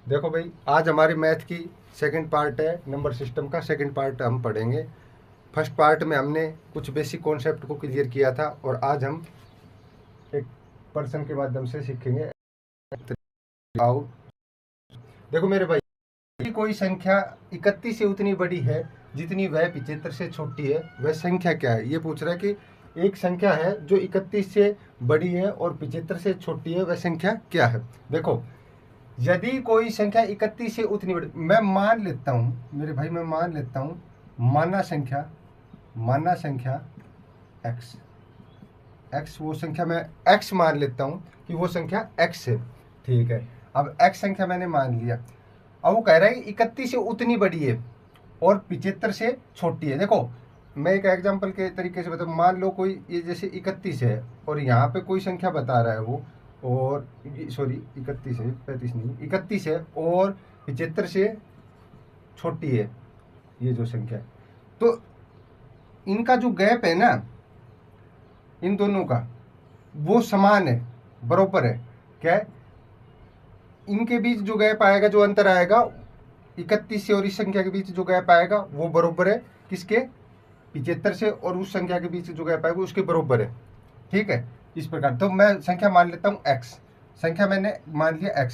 देखो भाई, आज हमारी मैथ की सेकंड पार्ट है, नंबर सिस्टम का सेकंड पार्ट हम पढ़ेंगे। फर्स्ट पार्ट में हमने कुछ बेसिक कॉन्सेप्ट को क्लियर किया था और आज हम एक पर्सन के माध्यम से सीखेंगे। आओ देखो मेरे भाई, यदि कोई संख्या 31 से उतनी बड़ी है जितनी वह 75 से छोटी है, वह संख्या क्या है? ये पूछ रहा है कि एक संख्या है जो 31 से बड़ी है और 75 से छोटी है, वह संख्या क्या है? देखो, यदि कोई संख्या 31 से उतनी बड़ी, मैं मान लेता हूँ मेरे भाई, मैं मान लेता हूँ माना संख्या x, वो संख्या मैं x मान लेता हूँ कि वो संख्या x है। ठीक है, अब x संख्या मैंने मान लिया। अब वो कह रहा है 31 से उतनी बड़ी है और 75 से छोटी है। देखो, मैं एक एग्जांपल के तरीके से बताऊँ। मान लो कोई ये जैसे 31 है और यहाँ पे कोई संख्या बता रहा है वो, और सॉरी 31 है, 35 नहीं, 31 है और 75 से छोटी है ये जो संख्या है, तो इनका जो गैप है ना, इन दोनों का, वो समान है, बराबर है। क्या है? इनके बीच जो गैप आएगा, जो अंतर आएगा 31 से और इस संख्या के बीच जो गैप आएगा वो बराबर है किसके? 75 से, और उस संख्या के बीच जो गैप आएगा उसके बराबर है। ठीक है, इस प्रकार। तो मैं संख्या मान लेता हूँ x, संख्या मैंने मान लिया x।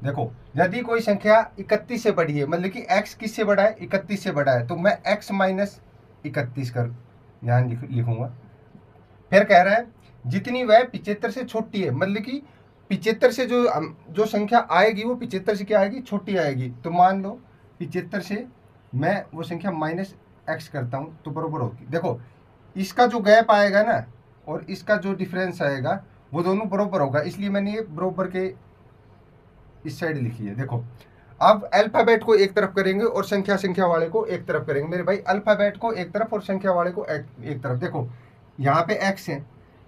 देखो, यदि कोई संख्या 31 से बड़ी है, मतलब कि x किससे बड़ा है? 31 से बड़ा है, तो मैं x माइनस 31 कर यहाँ लिखूंगा। फिर कह रहा है जितनी वह 75 से छोटी है, मतलब कि 75 से जो संख्या आएगी वो 75 से क्या आएगी? छोटी आएगी। तो मान लो 75 से मैं वो संख्या माइनस x करता हूँ तो बराबर होगी। देखो, इसका जो गैप आएगा ना और इसका जो डिफरेंस आएगा वो दोनों बराबर होगा, इसलिए मैंने ये बराबर के इस साइड लिखी है। देखो, अब अल्फाबेट को एक तरफ करेंगे और संख्या वाले को एक तरफ करेंगे मेरे भाई। अल्फाबेट को एक तरफ और संख्या वाले को एक तरफ। देखो, यहाँ पे x है,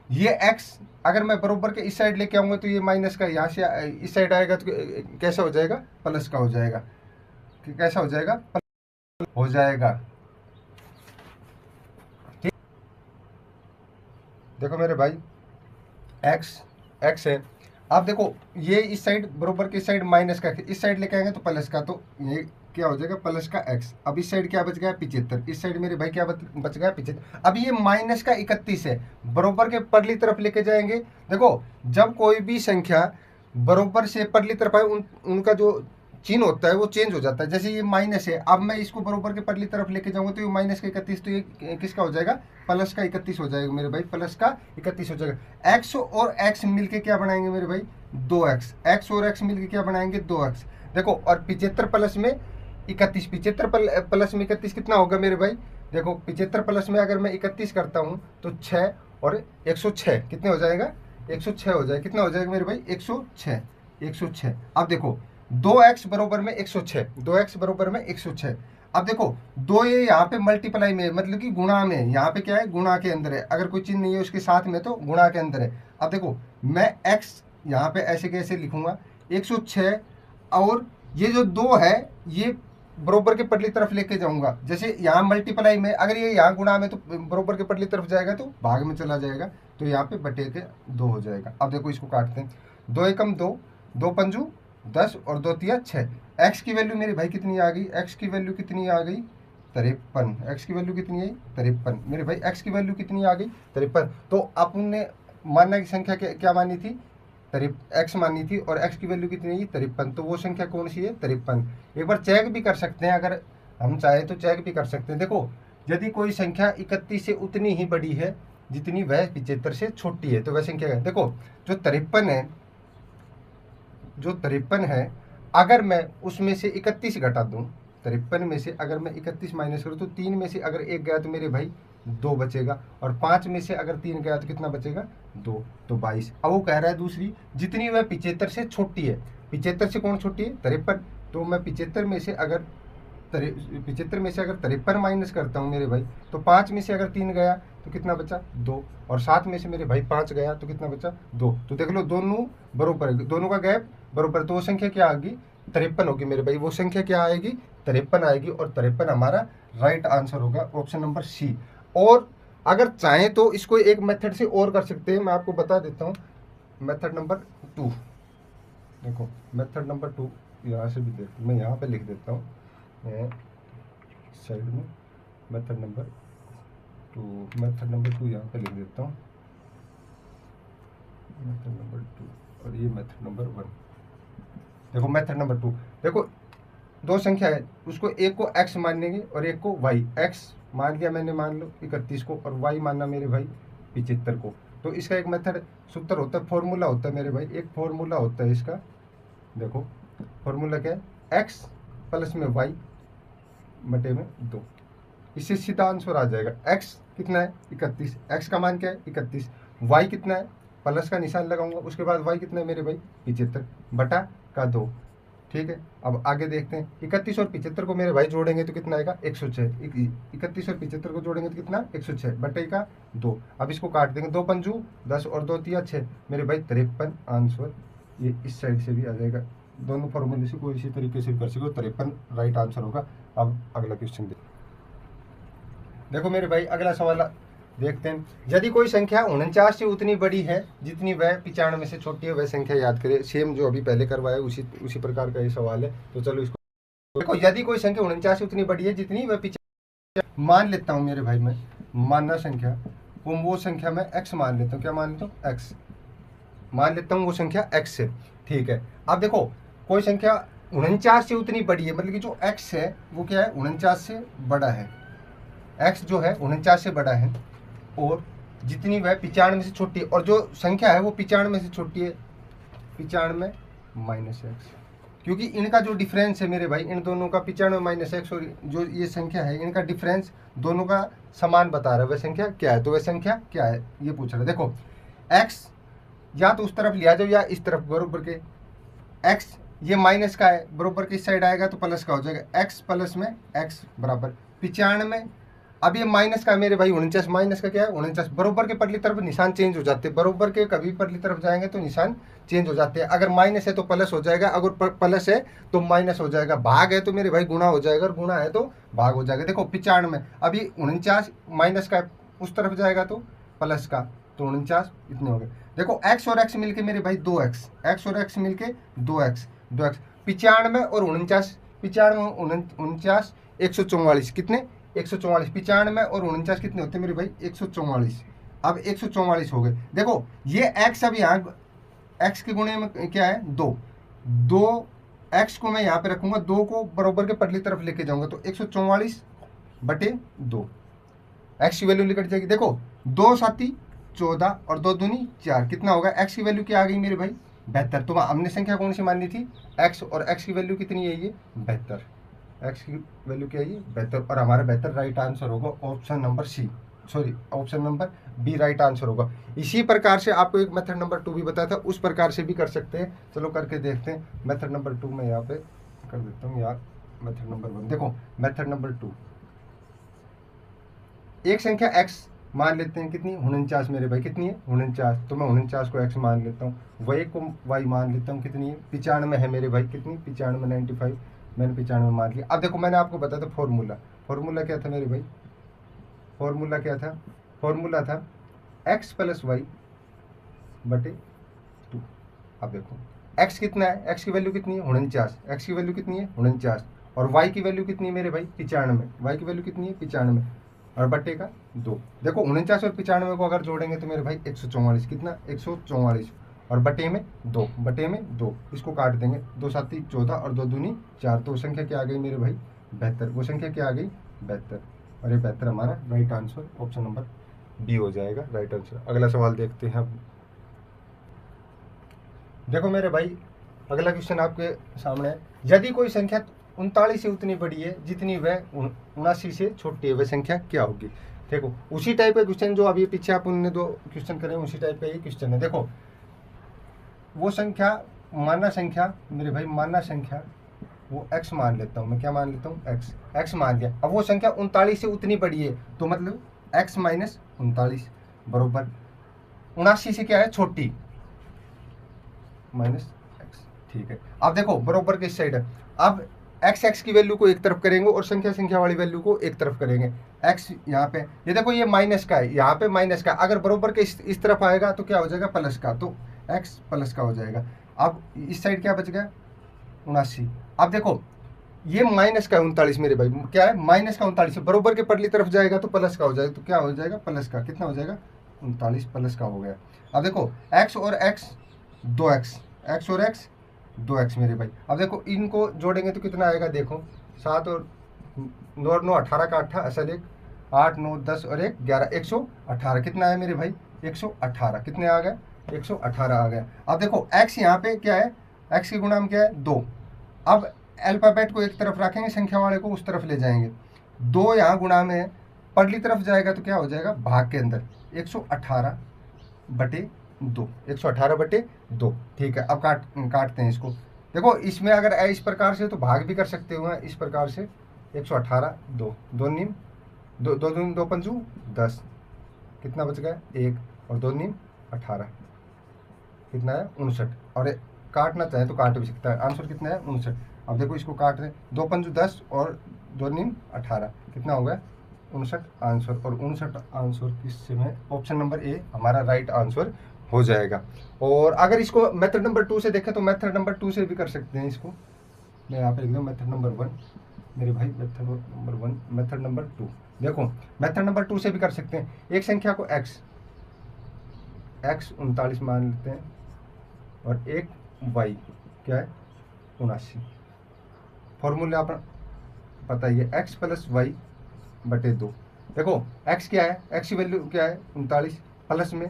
ये x अगर मैं बराबर के इस साइड लेके आऊंगा तो ये माइनस का यहाँ से इस साइड आएगा तो कैसा हो जाएगा? प्लस का हो जाएगा। कैसा हो जाएगा? प्लस हो जाएगा। ठीक, देखो मेरे भाई, x है। अब देखो, ये इस साइड बराबर के साइड माइनस का, इस साइड लेके आएंगे तो प्लस का, तो ये क्या हो जाएगा? प्लस का x। अब इस साइड क्या बच गया? 75। इस साइड मेरे भाई क्या बच गया? 75। अब ये माइनस का 31 है, बराबर के परली तरफ लेके जाएंगे। देखो, जब कोई भी संख्या बराबर से परली तरफ आए, उनका जो चिन्ह होता है वो चेंज हो जाता है। जैसे ये माइनस है, अब मैं इसको बराबर के परली तरफ लेके जाऊंगा तो ये माइनस का 31, तो ये किसका हो जाएगा? प्लस का 31 हो जाएगा मेरे भाई, प्लस का 31 हो जाएगा। x और x मिलके क्या बनाएंगे मेरे भाई? 2x। x और x मिलके क्या बनाएंगे? 2x। देखो, और 75 प्लस में 31, 75 प्लस में 31 कितना होगा मेरे भाई? देखो, 75 प्लस में अगर मैं 31 करता हूँ तो 6 और 106 कितने हो जाएगा? 106 हो जाएगा। कितना हो जाएगा मेरे भाई? 106। 106। अब देखो, 2x बराबर में 106, 2x बराबर में 106। अब देखो, दो ये यहाँ पे मल्टीप्लाई में, मतलब कि गुणा में, यहाँ पे क्या है? गुणा के अंदर है। अगर कोई चिन्ह नहीं है उसके साथ में तो गुणा के अंदर है। अब देखो, मैं x यहाँ पे ऐसे कैसे लिखूंगा? 106, और ये जो 2 है ये बरोबर के पटली तरफ लेके जाऊंगा। जैसे यहाँ मल्टीप्लाई में, अगर ये यहाँ गुणा में तो बरोबर के पटली तरफ जाएगा तो भाग में चला जाएगा, तो यहाँ पे बटे के 2 हो जाएगा। अब देखो, इसको काटते हैं। 2 एकम 2, 2 पंजू 10 और 2 तिया 6। एक्स की वैल्यू मेरे भाई कितनी आ गई? एक्स की वैल्यू कितनी आ गई? 53। एक्स की वैल्यू कितनी आई? 53 मेरे भाई। एक्स की वैल्यू कितनी आ गई? 53। तो आपने मानना की संख्या क्या मानी थी? एक्स मानी थी, और एक्स की वैल्यू कितनी है? 53। तो वो संख्या कौन सी है? 53। एक बार चेक भी कर सकते हैं, अगर हम चाहे तो चेक भी कर सकते हैं। देखो, यदि कोई संख्या 31 से उतनी ही बड़ी है जितनी वह 75 से छोटी है, तो वह संख्या है। देखो, जो 53 है, अगर मैं उसमें से 31 घटा दूं, 53 में से अगर मैं 31 माइनस करूँ तो 3 में से अगर 1 गया तो मेरे भाई 2 बचेगा, और 5 में से अगर 3 गया तो कितना बचेगा? 2, तो 22। अब वो कह रहा है दूसरी, जितनी वह 75 से छोटी है। 75 से कौन छोटी है? 53। तो मैं 75 में से अगर 53 माइनस करता हूँ मेरे भाई, तो 5 में से अगर 3 गया तो कितना बचा? 2, और 7 में से मेरे भाई 5 गया तो कितना बचा? 2। तो देख लो, दोनों बरोबर है, दोनों का गैप बरोबर। तो वो संख्या क्या आएगी? 53 होगी मेरे भाई। वो संख्या क्या आएगी? 53 आएगी, और 53 हमारा राइट आंसर होगा, ऑप्शन नंबर सी। और अगर चाहें तो इसको एक मेथड से और कर सकते हैं, मैं आपको बता देता हूँ। मेथड नंबर 2, देखो मेथड नंबर 2 यहाँ से भी देख, मैं यहाँ पे लिख देता हूँ साइड में मेथड नंबर 2 यहाँ पे लिख देता हूँ, मेथड नंबर 2 और ये मेथड नंबर 1। देखो मेथड नंबर 2, देखो दो संख्या है, उसको एक को x मान लेंगे और एक को y। x मान लिया मैंने, मान लो 31 को, और y मानना मेरे भाई 75 को। तो इसका एक मेथड सूत्र होता है, फॉर्मूला होता है मेरे भाई, एक फॉर्मूला होता है इसका। देखो फॉर्मूला क्या है, x प्लस में y बटे में 2। इससे सीधा आंसर आ जाएगा। x कितना है 31, x का मान क्या है 31, y कितना है, प्लस का निशान लगाऊंगा, उसके बाद y कितना है मेरे भाई 75 बटा का 2। ठीक है, अब आगे देखते हैं। 31 और 75 को मेरे भाई जोड़ेंगे तो कितना आएगा 106। 31 और 75 को जोड़ेंगे तो कितना 106 बटे का 2। अब इसको काट देंगे, 2 पंजू 10 और 2 तिया 6, मेरे भाई 53 आंसर। ये इस साइड से भी आ जाएगा, दोनों फॉर्मूले से कोई इसी तरीके से कर सको, 53 राइट आंसर होगा। अब अगला क्वेश्चन देखो मेरे भाई, अगला सवाल देखते हैं। यदि कोई संख्या 49 से उतनी बड़ी है जितनी वह 95 से छोटी है, वह संख्या याद करें। सेम जो अभी पहले करवाया उसी प्रकार का ये सवाल है। तो चलो इसको देखो, यदि कोई संख्या 49 से उतनी बड़ी है जितनी वह 95, मान लेता हूँ मेरे भाई, मैं मानना संख्या वो संख्या मैं x मान लेता हूँ। क्या मान लेता हूँ, x मान लेता हूँ, वो संख्या x है। ठीक है, अब देखो कोई संख्या 49 से उतनी बड़ी है, मतलब कि जो x है वो क्या है 49 से बड़ा है, x जो है 49 से बड़ा है, और जितनी वह 95 से छोटी है, और जो संख्या है वो 95 से छोटी है, 95 माइनस एक्स। क्योंकि इनका जो डिफरेंस है मेरे भाई, इन दोनों का 95 माइनस एक्स और जो ये संख्या है, इनका डिफरेंस दोनों का समान बता रहा है। वह संख्या क्या है, तो वह संख्या क्या है ये पूछ रहा है। देखो x या तो उस तरफ लिया जाओ या इस तरफ, बरोबर के x ये माइनस का है, बरोबर की साइड आएगा तो प्लस का हो जाएगा, x प्लस में x बराबर 95। अब ये माइनस का मेरे भाई 49, माइनस का क्या है 49, बरोबर के परली तरफ निशान चेंज हो जाते हैं, बरोबर के कभी परली तरफ जाएंगे तो निशान चेंज हो जाते हैं। अगर माइनस है तो प्लस हो जाएगा, अगर प्लस है तो माइनस हो जाएगा, भाग है तो मेरे भाई गुणा हो जाएगा, और गुणा है तो भाग हो जाएगा। देखो 95, अभी 49 माइनस का उस तरफ जाएगा तो प्लस का, तो 49 इतने हो गए। देखो x और x मिलके मेरे भाई 2x, x और x मिलके 2x 95 और 49, 49 144, कितने 144, 95 और 49 कितने होते हैं मेरे भाई 144। अब 144 हो गए। देखो ये x अब यहाँ x के गुणे में क्या है 2 x को मैं यहाँ पे रखूंगा, 2 को बराबर के पटली तरफ लेके जाऊंगा, तो 144 बटे 2, x की वैल्यू निकट जाएगी। देखो 2 साती 14 और 2 दूनी 4, कितना होगा, x की वैल्यू क्या आ गई मेरे भाई 72। तो हमने संख्या कौन सी मानी थी x, और x की वैल्यू कितनी है ये 72, x की वैल्यू क्या है ये 72, और हमारा 72 राइट आंसर होगा option number C, sorry option number B right answer होगा। इसी प्रकार से आपको एक मेथड नंबर 2 भी बताया था, उस प्रकार से भी कर सकते हैं। चलो करके देखते हैं। मेथड नंबर 2 में यहाँ पे कर देता हूँ यार, मेथड नंबर 1 देखो, मेथड नंबर 2 एक संख्या x मान लेते हैं, कितनी 49 मेरे भाई, कितनी है 49, तो मैं 49 को x मान लेता हूँ, y को y मान लेता हूँ, कितनी है 95 है मेरे भाई, कितनी 95 95, मैंने 95 मान लिया। अब देखो मैंने आपको बताया था फॉर्मूला क्या था मेरे भाई, फॉर्मूला क्या था, फॉर्मूला था x प्लस वाई बटे 2। अब देखो x कितना है, x की वैल्यू कितनी है 49, x की वैल्यू कितनी है 49, और y की वैल्यू कितनी है मेरे भाई 95, y की वैल्यू कितनी है 95, और बटे का 2। देखो 49 और 95 को अगर जोड़ेंगे तो मेरे भाई 144, कितना 144, और बटे में 2, इसको काट देंगे, 2 साती 14 और 2 दूनी 4, तो संख्या क्या आ गई मेरे भाई 72, वो संख्या क्या आ गई 72, और ये 72 हमारा right answer option number B हो जाएगा राइट आंसर। अगला सवाल देखते हैं। देखो मेरे भाई अगला क्वेश्चन आपके सामने है। यदि कोई संख्या 39 से उतनी बड़ी है जितनी वह 79 से छोटी है, वह संख्या क्या होगी। देखो उसी टाइप का क्वेश्चन जो अभी पीछे आप उन्होंने 2 क्वेश्चन करे, उसी टाइप का ये क्वेश्चन है। देखो वो संख्या माना संख्या मेरे भाई, माना संख्या वो x मान लेता हूँ मैं, क्या मान लेता हूँ x मान लिया। अब वो संख्या 39 से उतनी बड़ी है, तो मतलब x माइनस 39 बरोबर 79 से क्या है छोटी, माइनस x। ठीक है, अब देखो बरोबर किस साइड है, अब x की वैल्यू को एक तरफ करेंगे और संख्या वाली वैल्यू को एक तरफ करेंगे। x यहाँ पे ये देखो ये माइनस का है, यहाँ पे माइनस का, अगर बरोबर के इस तरफ आएगा तो क्या हो जाएगा प्लस का, तो x प्लस का हो जाएगा। अब इस साइड क्या बच गया 79। अब देखो ये माइनस का 39 मेरे भाई, क्या है माइनस का 39 बरोबर के परली तरफ जाएगा तो प्लस का हो जाएगा, तो क्या हो जाएगा प्लस का, कितना हो जाएगा 39 प्लस का हो गया। अब देखो x और x 2x, x और x 2x मेरे भाई। अब देखो इनको जोड़ेंगे तो कितना आएगा, देखो 7 और 9 और 9 18 का 8 असल एक 8 9 10 और 1 11 118 कितना है मेरे भाई 118, कितने आ गए 118 आ गया। अब देखो x यहाँ पे क्या है, x की गुणा में क्या है 2। अब अल्फाबेट को एक तरफ रखेंगे, संख्या वाले को उस तरफ ले जाएंगे, 2 यहाँ गुणा में है, पढ़ली तरफ जाएगा तो क्या हो जाएगा भाग के अंदर 118 बटे 2, 118 बटे 2। ठीक है, अब काटते हैं इसको। देखो इसमें अगर इस प्रकार से तो भाग भी कर सकते हो इस प्रकार से 118 2 2 नीम 2 2 दूनी 2 पंचू 10, कितना बच गया 1 और 2 नीम 18, कितना है 59। और काटना चाहे तो काट भी सकता है, आंसर कितना है 59। अब देखो इसको काट रहे 2 पंचू 10 और 2 नीम 18, कितना हो गया 59 आंसर। और 59 आंसर किससे में ऑप्शन नंबर ए हमारा राइट आंसर हो जाएगा। और अगर इसको मेथड नंबर 2 से देखें तो मेथड नंबर 2 से भी कर सकते हैं इसको। मैं यहाँ पे लिख दूँ मेथड नंबर 1 मेरे भाई, मेथड नंबर 1 मेथड नंबर 2। देखो मेथड नंबर 2 से भी कर सकते हैं, एक संख्या को x 39 मान लेते हैं और एक y क्या है 79। फॉर्मूला अपना पता ही है x प्लस वाई बटे 2। देखो x क्या है, x की वैल्यू क्या है 39 प्लस में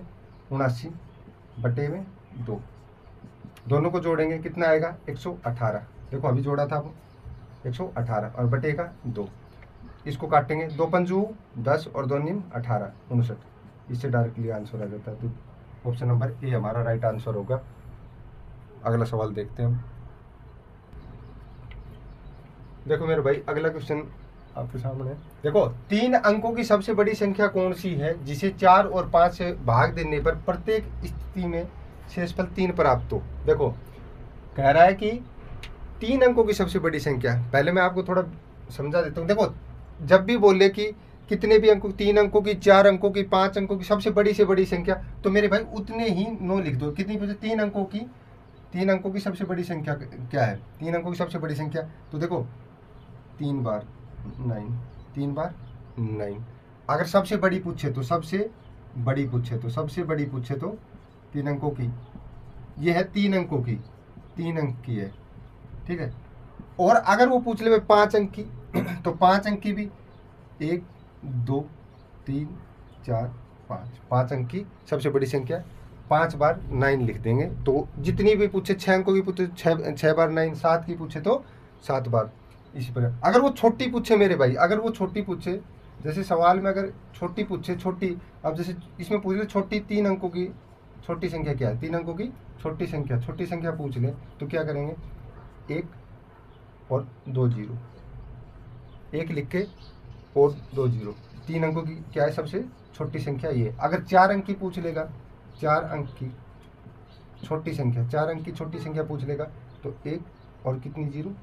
79 बटे में 2, दोनों को जोड़ेंगे कितना आएगा 118। देखो अभी जोड़ा था 118 और बटे का 2, इसको काटेंगे 2 पंजू 10 और 2 नीम 18 59, इससे डायरेक्टली आंसर आ जाता है। तो ऑप्शन नंबर ए हमारा राइट आंसर होगा। अगला सवाल देखते हैं हम। देखो मेरे भाई अगला क्वेश्चन आपके सामने। देखो 3 अंकों की सबसे बड़ी संख्या कौन सी है जिसे 4 और 5 से भाग देने पर प्रत्येक स्थिति में शेषफल 3 प्राप्त हो। देखो कह रहा है कि 3 अंकों की सबसे बड़ी संख्या, पहले मैं आपको थोड़ा समझा देता हूँ। देखो जब भी बोले कि कितने भी अंकों, 3 अंकों की 4 अंकों की 5 अंकों की सबसे बड़ी से बड़ी संख्या, तो मेरे भाई उतने ही 9 लिख दो। कितनी बचे 3 अंकों की सबसे बड़ी संख्या क्या है, 3 अंकों की सबसे बड़ी संख्या, तो देखो 3 बार 9, 3 बार 9। अगर सबसे बड़ी पूछे तो सबसे बड़ी पूछे तो 3 अंकों की, ये है 3 अंकों की, 3 अंक की है, ठीक है। और अगर वो पूछ ले 5 अंक की तो 5 अंक की भी 1 2 3 4 5 अंक की सबसे बड़ी संख्या, 5 बार 9 लिख देंगे। तो जितनी भी पूछे 6 अंकों की पूछे 6 बार 9, 7 की पूछे तो 7 बार। इसी प्रकार अगर वो छोटी पूछे मेरे भाई, अगर वो छोटी पूछे, जैसे सवाल में अगर छोटी पूछे, छोटी, अब जैसे इसमें पूछ ले छोटी 3 अंकों की छोटी संख्या क्या है, 3 अंकों की छोटी संख्या पूछ ले, तो क्या करेंगे 1 और 2 0, 1 लिख के और 2 0, 3 अंकों की क्या है सबसे छोटी संख्या ये। अगर 4 अंक की पूछ लेगा, 4 अंक की छोटी संख्या, 4 अंक की छोटी संख्या पूछ लेगा तो 1 और कितनी 0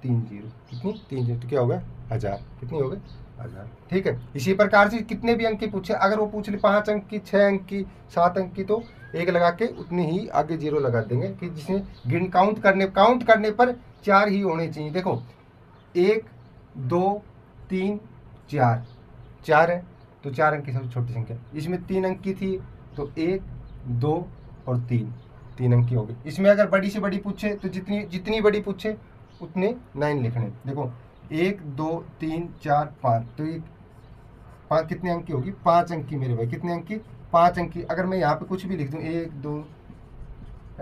3 0, कितनी 3 0, तो क्या होगा 1000, कितनी हो गई 1000, ठीक है। इसी प्रकार से कितने भी अंक की पूछे, अगर वो पूछ ले 5 अंक की 6 अंक की 7 अंक की, तो 1 लगा के उतनी ही आगे 0 लगा देंगे कि जिसमें काउंट करने पर 4 ही होने चाहिए। देखो 1 2 3 4 है तो 4 अंक की सबसे छोटी संख्या, इसमें 3 अंक की थी तो 1 2 और 3 अंक की हो गई। इसमें अगर बड़ी से बड़ी पूछे तो जितनी बड़ी पूछे उतने 9 लिखने। देखो 1 2 3 4 5, तो ये 5 कितने अंक की होगी 5 अंक की मेरे भाई, कितने अंक की 5 अंक की। अगर मैं यहाँ पे कुछ भी लिख दूँ 1 2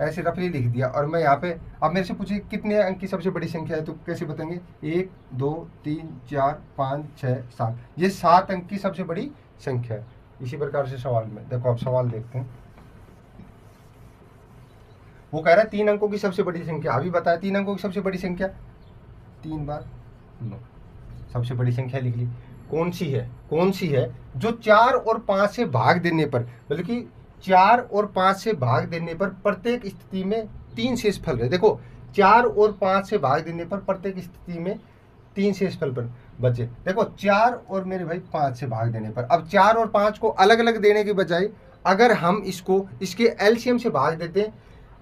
ऐसे रफली लिख दिया, और मैं यहाँ पे अब मेरे से पूछिए कितने अंक की सबसे बड़ी संख्या है, तो कैसे बताएंगे 1 2 3 4 5 6 7, ये 7 अंक की सबसे बड़ी संख्या है। इसी प्रकार से सवाल में देखो, अब सवाल देखते हैं। वो कह रहा है 3 अंकों की सबसे बड़ी संख्या, अभी बताया 3 अंकों की सबसे बड़ी संख्या 3 बार 9, सबसे बड़ी संख्या लिख ली। कौन सी है जो 4 और 5 से भाग देने पर, बल्कि 4 और 5 से भाग देने पर प्रत्येक स्थिति में 3 शेषफल रहे। देखो 4 और 5 से भाग देने पर प्रत्येक स्थिति में 3 शेषफल पर बचे। देखो 4 और मेरे भाई 5 से भाग देने पर, अब 4 और 5 को अलग अलग देने के बजाय अगर हम इसके एलसीएम से भाग देते हैं,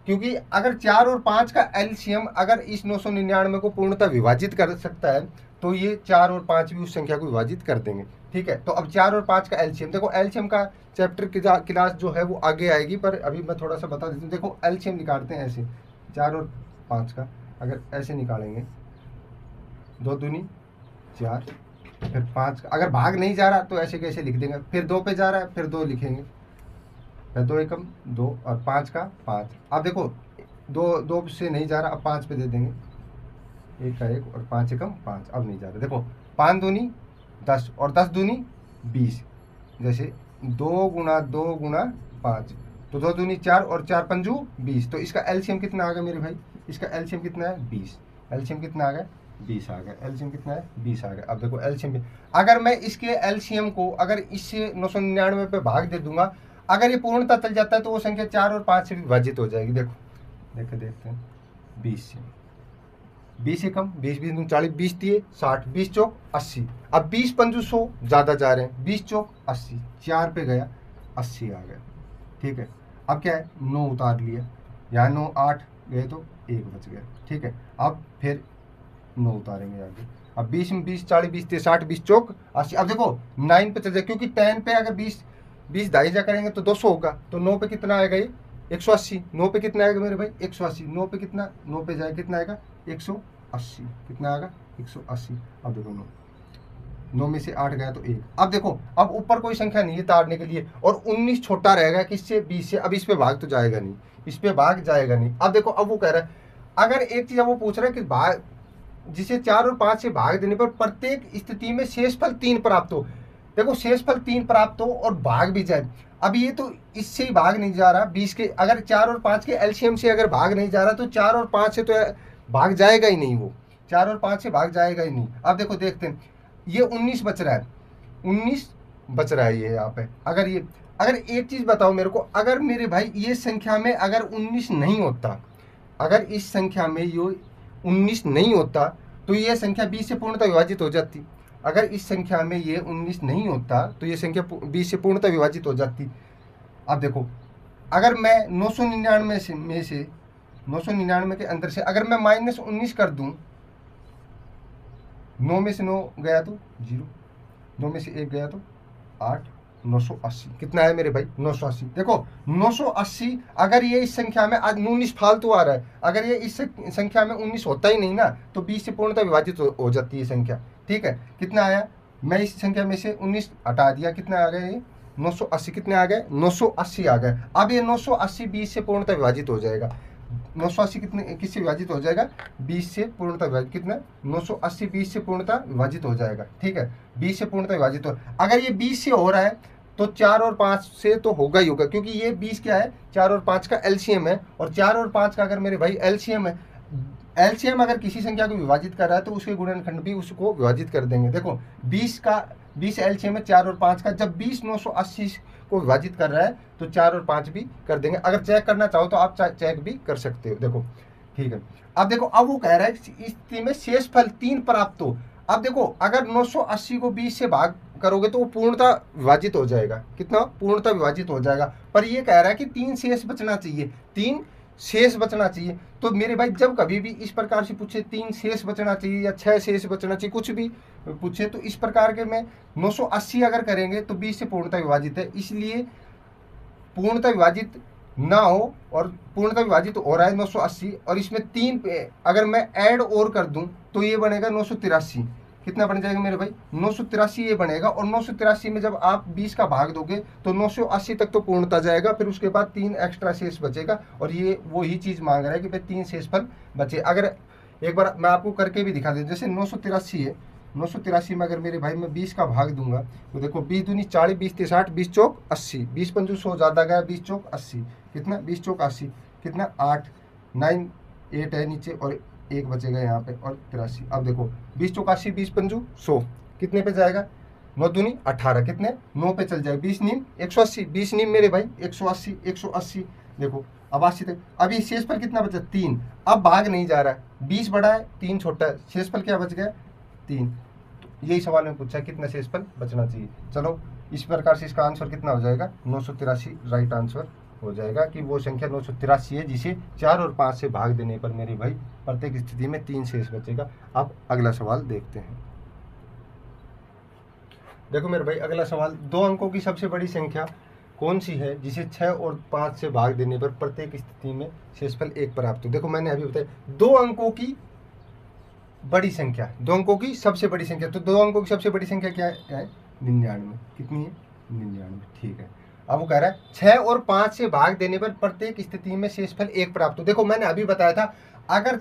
क्योंकि अगर 4 और 5 का एलसीएम अगर इस 999 को पूर्णतः विभाजित कर सकता है तो ये 4 और 5 भी उस संख्या को विभाजित कर देंगे। ठीक है, तो अब 4 और 5 का एलसीएम देखो, एलसीएम का चैप्टर क्लास जो है वो आगे आएगी, पर अभी मैं थोड़ा सा बता देता हूँ। देखो एलसीएम निकालते हैं ऐसे, 4 और 5 का अगर ऐसे निकालेंगे, 2 दूनी 4, फिर 5 का अगर भाग नहीं जा रहा तो ऐसे कैसे लिख देंगे, फिर 2 पे जा रहा है फिर 2 लिखेंगे, फिर 2 एकम 2 और 5 का 5। अब देखो 2 से नहीं जा रहा, अब 5 पे दे देंगे, 1 का 1 और 5 एकम 5, अब नहीं जा रहा। देखो 5 दूनी 10 और 10 दूनी 20, जैसे 2 गुना 2 गुना 5, तो 2 दूनी 4 और 4 पंजू 20, तो इसका एलसीएम कितना आ गया मेरे भाई, इसका एलसीएम कितना है 20, एलसीएम कितना आ गया 20 आ गया, एलसीएम कितना है 20 आ गया। अब देखो एलसीएम, अगर मैं इसके एलसीएम को अगर इससे 999 पे भाग दे दूंगा, अगर ये पूर्णतः चल जाता है तो वो संख्या 4 और 5 से विभाजित हो जाएगी। देखते हैं 20 से, 20 से कम, 20 20 40, 20 दिए 60, 20 चौक 80, अब 20 पंजू 100 ज़्यादा जा रहे हैं, 20 चौक 80, 4 पे गया 80 आ गया। ठीक है, अब क्या है 9 उतार लिया, यहाँ 9 8 गए तो 1 बच गया। ठीक है, अब फिर 9 उतारेंगे आगे, अब 20 में 20 40 20 थे 60, 20 चौक 80। अब देखो 9 पे चल जाए, क्योंकि 10 पे अगर 20 दाईजा करेंगे तो 200 होगा, तो 9 पे कितना आएगा ये 180, 9 पे कितना आएगा मेरे भाई 180, 9 पे कितना, 9 पे जाए कितना आएगा 180, कितना आएगा 180। अब देखो 9 में से 8 गया तो 1। अब देखो अब ऊपर कोई संख्या नहीं है तारने के लिए, और 19 छोटा रहेगा किससे 20 से, अब इस पे भाग तो जाएगा नहीं, इस पे भाग जाएगा नहीं। अब देखो अब वो कह रहा है, अगर एक चीज वो पूछ रहा है कि भाग जिसे 4 और 5 से भाग देने पर प्रत्येक स्थिति में शेषफल 3 प्राप्त हो। देखो शेषफल 3 प्राप्त हो और भाग भी जाए, अब ये तो इससे ही भाग नहीं जा रहा 20 के, अगर 4 और 5 के एलसीएम से अगर भाग नहीं जा रहा तो 4 और 5 से तो भाग जाएगा ही नहीं, वो 4 और 5 से भाग जाएगा ही नहीं। अब देखो देखते हैं, ये 19 बच रहा है, 19 बच रहा है ये यहाँ पे। अगर एक चीज बताओ मेरे को, अगर मेरे भाई ये संख्या में अगर 19 नहीं होता, अगर इस संख्या में ये 19 नहीं होता तो ये संख्या 20 से पूर्णतः विभाजित हो जाती। अगर इस संख्या में ये 19 नहीं होता तो ये संख्या 20 से पूर्णतः विभाजित हो जाती। अब देखो अगर मैं 999 में से 999 के अंदर से अगर मैं -19 कर दूं, 9 में से 9 गया तो 0, 9 में से 1 गया तो 8, 980 कितना है मेरे भाई 980। देखो 980, अगर ये इस संख्या में आज 19 फालतू आ रहा है, अगर ये इस संख्या में 19 होता ही नहीं ना तो 20 से पूर्णतः विभाजित हो जाती है संख्या। ठीक है, कितना आया, मैं इस संख्या में से 19 हटा दिया, कितना आ गया ये 980, कितने आ गए 980 आ गए। अब ये 980 20 से पूर्णतः विभाजित हो जाएगा, 980 कितने किससे विभाजित हो जाएगा 20 से पूर्णतः विभाजित, कितना 980 20 से पूर्णतः विभाजित हो जाएगा। ठीक है, 20 से पूर्णतः विभाजित हो, अगर ये 20 से हो रहा है तो 4 और 5 से तो होगा ही होगा, क्योंकि ये 20 क्या है 4 और 5 का एलसीएम है, और 4 और 5 का अगर मेरे भाई एलसीएम है, एलसीएम अगर किसी संख्या को विभाजित कर रहा है तो उसके गुणनखंड भी उसको विभाजित कर देंगे। देखो 20 एलसीएम है 4 और 5 का, जब 20 980 को विभाजित कर रहा है तो 4 और 5 भी कर देंगे। अगर चेक करना चाहो तो आप चेक भी कर सकते हो। देखो ठीक है, अब देखो अब वो कह रहा है इस स्थिति में शेषफल 3 प्राप्त हो। अब देखो अगर 980 को 20 से भाग करोगे तो वो पूर्णतः विभाजित हो जाएगा, कितना पूर्णतः विभाजित हो जाएगा, पर ये कह रहा है कि 3 शेष बचना चाहिए, 3 शेष बचना चाहिए। तो मेरे भाई जब कभी भी इस प्रकार से पूछे 3 शेष बचना चाहिए या 6 शेष बचना चाहिए, कुछ भी पूछे तो इस प्रकार के में 980 अगर करेंगे तो 20 से पूर्णतः विभाजित है, इसलिए पूर्णतः विभाजित ना हो, और पूर्णतः विभाजित हो रहा है 980, और इसमें 3 पे अगर मैं ऐड और कर दूं तो ये बनेगा 983, कितना बन जाएगा मेरे भाई 983 ये बनेगा। और 983 में जब आप 20 का भाग दोगे तो 980 तक तो पूर्णतः जाएगा, फिर उसके बाद 3 एक्स्ट्रा शेष बचेगा, और ये वही चीज़ मांग रहा है कि भाई 3 शेषफल बचे। अगर एक बार मैं आपको करके भी दिखा दूँ, जैसे 983 है, 983 में अगर मेरे भाई मैं 20 का भाग दूंगा तो देखो 20 दूनी 40, 20 × 60, 20 चौक 80, 20 पंजू 100 ज़्यादा गया, 20 चौक 80, कितना 20 चौक 80, कितना 8 9 8 है नीचे और 1 बचेगा यहाँ पे, और 83। अब देखो 20 चौक 80, 20 पंजू 100, कितने पे जाएगा 9 दूनी 18, कितने 9 पे चल जाएगा, 20 नीम 180, 20 नीम मेरे भाई 180, 180। देखो अब 80 तक, अभी शेषफल कितना बचा 3, अब भाग नहीं जा रहा है, 20 बड़ा है 3 छोटा है, शेषफल क्या बच गया 3। यही सवाल में पूछा कितना शेषफल बचना चाहिए। चलो इस प्रकार से इसका आंसर कितना हो जाएगा 983 राइट आंसर हो जाएगा कि वो संख्या 983 है जिसे 4 और 5 से भाग देने पर मेरे भाई प्रत्येक स्थिति में 3 शेष बचेगा। अब अगला सवाल देखते हैं। देखो मेरे भाई अगला सवाल, 2 अंकों की सबसे बड़ी संख्या कौन सी है जिसे 6 और 5 से भाग देने पर प्रत्येक स्थिति में शेषफल 1 प्राप्त हो। देखो मैंने अभी बताया 2 अंकों की बड़ी संख्या, 2 अंकों की सबसे बड़ी संख्या, तो 2 अंकों की सबसे बड़ी संख्या क्या है 99। कितनी है 99, ठीक है। अब वो कह रहा है 6 और 5 से भाग देने पर प्रत्येक स्थिति में शेषफल 1 प्राप्त हो। देखो मैंने अभी बताया था अगर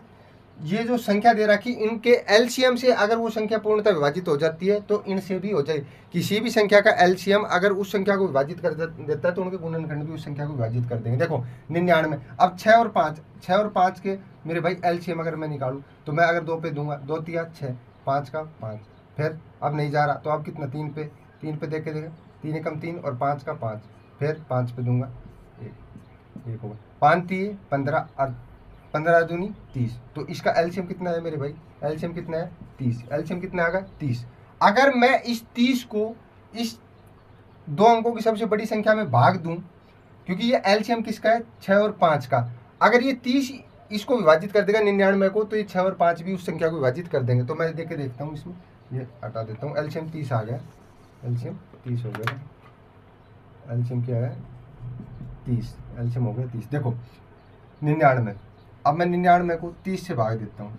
ये जो संख्या दे रखी इनके एलसीएम से अगर वो संख्या पूर्णतः विभाजित हो जाती है तो इनसे भी हो जाए। किसी भी संख्या का एलसीएम अगर उस संख्या को विभाजित कर देता है तो उनके गुणनखंड भी उस संख्या को विभाजित कर देंगे। देखो 99, अब 6 और 5 के मेरे भाई एलसीएम अगर मैं निकालूं तो मैं अगर 2 पे दूंगा, 2 तिया 6, 5 का 5, फिर अब नहीं जा रहा तो अब कितना 3 पे देख के देगा, 3 एकम 3 और 5 का 5, फिर 5 पे दूंगा 1 होगा, 5 तिये 15 और 15 दूनी 30, तो इसका एलसीएम कितना है मेरे भाई, एलसीएम कितना है 30, एलसीएम कितना आएगा 30। अगर मैं इस 30 को इस 2 अंकों की सबसे बड़ी संख्या में भाग दूं, क्योंकि ये एलसीएम किसका है 6 और 5 का, अगर ये 30 इसको विभाजित कर देगा 99 को तो ये 6 और 5 भी उस संख्या को विभाजित कर देंगे। तो मैं देख के देखता हूँ इसमें, ये हटा देता हूँ, एलसीएम 30 आ गया, एलसीएम 30 हो गया, एलसीएम क्या है 30, एलसीएम हो गया 30। देखो 99, अब मैं 99 को 30 से भाग देता हूँ,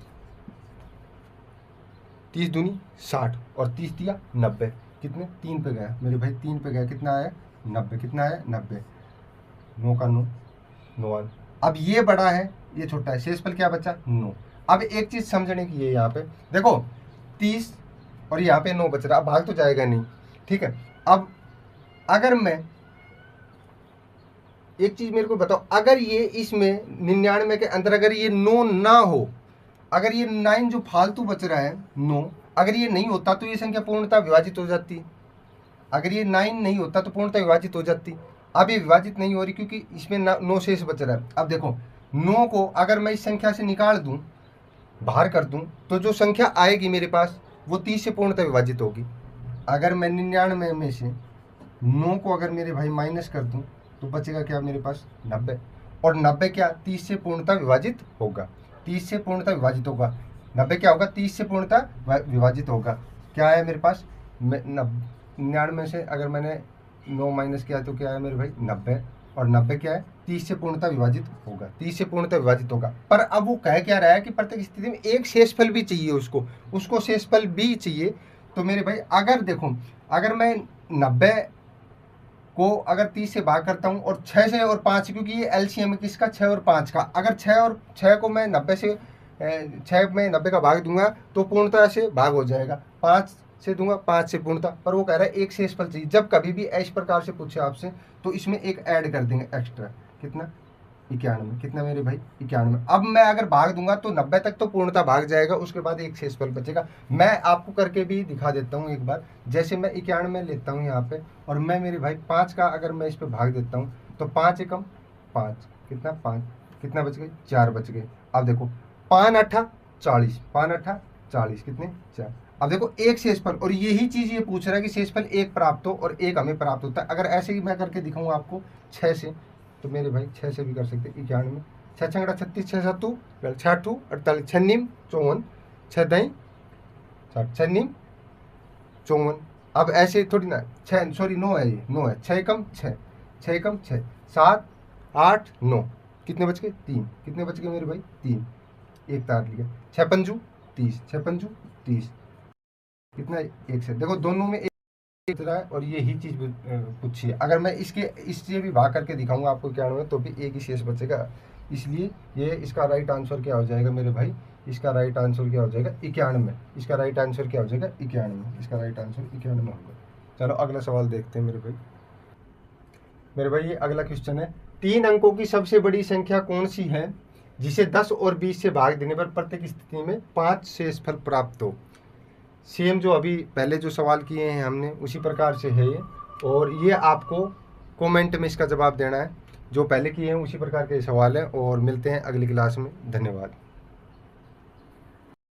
30 दूनी 60 और 30 दिया 90, कितने 3 पे गया मेरे भाई, 3 पे गया कितना आया 90, कितना आया 90, 9 का 9, 9। अब ये बड़ा है ये छोटा है, शेषफल क्या बचा 9। अब एक चीज समझने की है यहाँ पे, देखो 30 और यहाँ पे 9 बच रहा, अब भाग तो जाएगा नहीं, ठीक है। अब अगर मैं एक चीज मेरे को बताओ, अगर ये इसमें 99 के अंदर अगर ये 9 ना हो, अगर ये 9 जो फालतू बच रहा है 9, अगर ये नहीं होता तो ये संख्या पूर्णतः विभाजित हो जाती, अगर ये 9 नहीं होता तो पूर्णतः विभाजित हो जाती। अब ये विभाजित नहीं हो रही क्योंकि इसमें 9 शेष बच रहा है। अब देखो 9 को अगर मैं इस संख्या से निकाल दूं, बाहर कर दूं, तो जो संख्या आएगी मेरे पास वो 30 से पूर्णतः विभाजित होगी। अगर मैं 99 में से 9 को अगर मेरे भाई माइनस कर दूं तो बचेगा क्या मेरे पास 90, और 90 क्या 30 से पूर्णतः विभाजित होगा, 30 से पूर्णतः विभाजित होगा, 90 क्या होगा 30 से पूर्णतः विभाजित होगा। क्या है मेरे पास 99 से अगर मैंने 9 माइनस किया तो क्या है मेरे भाई 90, और 90 क्या है 30 से पूर्णतः विभाजित होगा, 30 से पूर्णतः विभाजित होगा। पर अब वो कह क्या रहा है कि प्रत्येक स्थिति में एक शेषफल भी चाहिए, उसको शेषफल भी चाहिए। तो मेरे भाई अगर देखो अगर मैं 90 को अगर 30 से भाग करता हूँ और 6 से और 5, क्योंकि ये एलसीएम है किसका 6 और 5 का, अगर 6 को मैं 90 से 6 में 90 का भाग दूंगा तो पूर्णतः से भाग हो जाएगा, 5 से दूंगा 5 से पूर्णतः। पर वो कह रहा है एक शेषफल चाहिए। जब कभी भी इस प्रकार से पूछे आपसे तो इसमें एक ऐड कर देंगे एक्स्ट्रा, कितना 91, कितना मेरे भाई 91। अब मैं अगर भाग दूंगा तो 90 तक तो पूर्णतः भाग जाएगा, उसके बाद एक शेषफल बचेगा। मैं आपको करके भी दिखा देता हूँ एक बार, जैसे मैं 91 लेता हूँ यहाँ पे, और मैं मेरे भाई 5 का अगर मैं इस पे भाग देता हूँ तो 5 एकम 5, कितना 5, कितना बच गए 4 बच गए। अब देखो 5 8 40, 5 8 40, कितने 4। अब देखो एक शेषफल, और यही चीज ये पूछ रहा है कि शेषफल 1 प्राप्त हो और 1 हमें प्राप्त होता है। अगर ऐसे ही मैं करके दिखाऊँ आपको 6 से, तो मेरे भाई 6 से भी कर सकते 91, 6 छंगड़ा 36, 6 7 6 48, 6 नीम 54, 6 दही 60, 6 नीम 54। अब ऐसे थोड़ी ना 6 सॉरी 9 है, ये 9 है, 6 एकम 6, 6 एकम 6, 7 8 9, कितने बच गए 3, कितने बच गए मेरे भाई 3, एक तार लिया, 6 पंजू 30, 6 पंजू 30, कितना 1 से। देखो दोनों में रहा है और यही चीज पूछी है। अगर मैं इससे भी भाग करके दिखाऊंगा आपको 91 तो भी एक ही शेष बचेगा, इसलिए ये इसका राइट आंसर क्या हो जाएगा मेरे भाई, इसका राइट आंसर क्या हो जाएगा 91, इसका राइट आंसर क्या हो जाएगा 91, इसका राइट आंसर 91 होगा। चलो अगला सवाल देखते हैं मेरे भाई ये अगला क्वेश्चन है, 3 अंकों की सबसे बड़ी संख्या कौन सी है जिसे 10 और 20 से भाग देने पर प्रत्येक स्थिति में 5 शेषफल प्राप्त हो। सेम जो अभी पहले जो सवाल किए हैं हमने उसी प्रकार से है ये, और ये आपको कमेंट में इसका जवाब देना है, जो पहले किए हैं उसी प्रकार के सवाल हैं। और मिलते हैं अगली क्लास में, धन्यवाद।